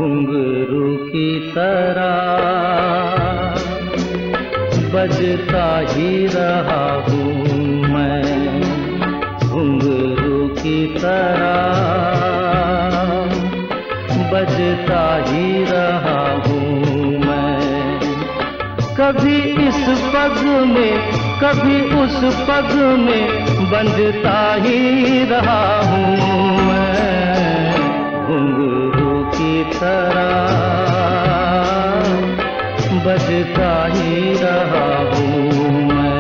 घुंघरू की तरह बजता ही रहा हूँ मैं, घुंघरू की तरह बजता ही रहा हूँ मैं। कभी इस पग में कभी उस पग में बंधता ही रहा हूँ मैं, घुंघरू की तरह बजता ही रहा हूँ मैं।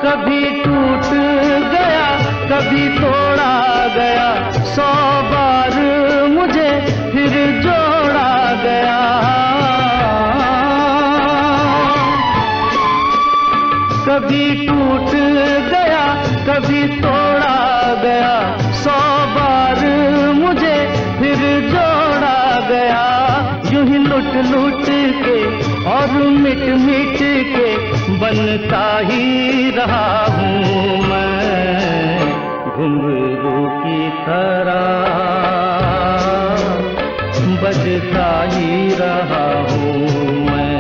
कभी टूट गया कभी तोड़ा गया, 100 बार मुझे फिर जोड़ा गया। कभी टूट गया कभी तोड़ा गया, 100 बार मुझे फिर जोड़ा गया। यूं ही लुट लुट के और मिट मिट के बनता ही रहा हूँ मैं, घुंघरू की तरह बजता ही रहा हूँ मैं।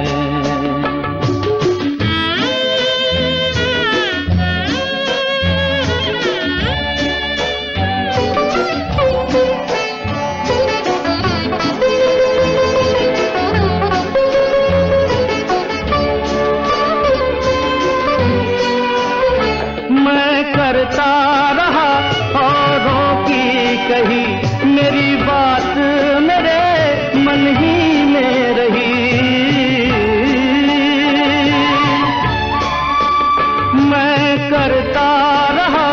करता रहा औरों की कही, मेरी बात मेरे मन ही में रही। मैं करता रहा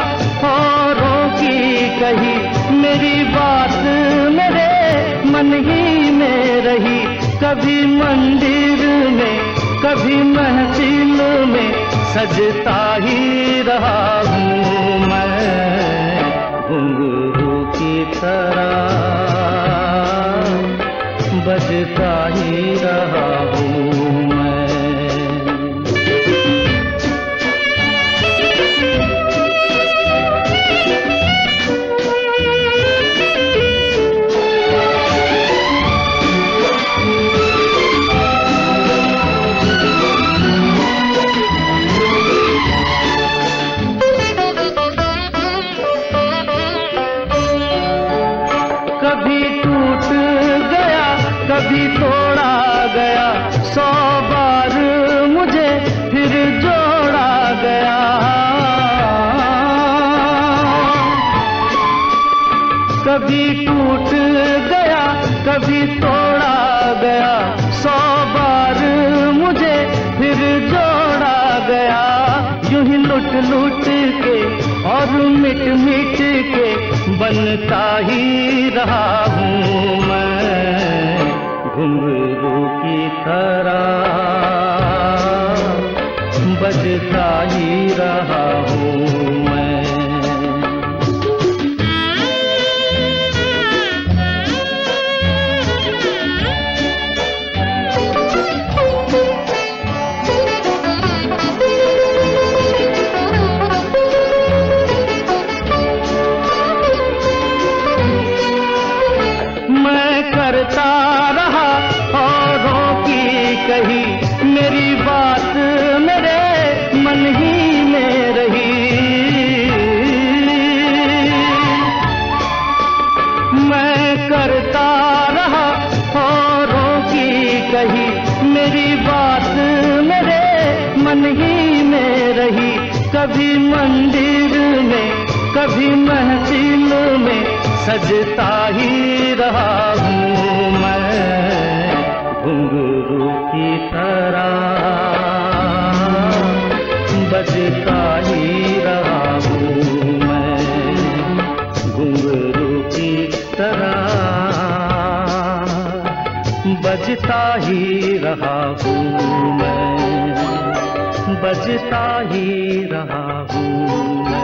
औरों की कही, मेरी बात मेरे मन ही में रही। कभी मंदिर में कभी महफिल में सजता ही रहा हूँ मैं, घुंघरू की तरह बजता ही रहा हूँ मैं। कभी टूट गया कभी तोड़ा गया, 100 बार मुझे फिर जोड़ा गया। कभी टूट गया कभी तोड़ा गया, 100 बार मुझे फिर जोड़ा गया। यूं ही लुट लुट के और मिट मिट के बनता ही रहा हूँ मैं, घुंघरू की तरह बजता ही रहा हूँ मैं। करता रहा औरों की कही, मेरी बात मेरे मन ही में रही। मैं करता रहा औरों की कही, मेरी बात मेरे मन ही में रही। कभी मंदिर में कभी महफिल में सजता ही रहा हूँ मैं, घुंघरू की तरह बजता ही रहा हूँ मैं, घुंघरू की तरह बजता ही रहा हूँ मैं। बजता ही रहा हूँ मैं।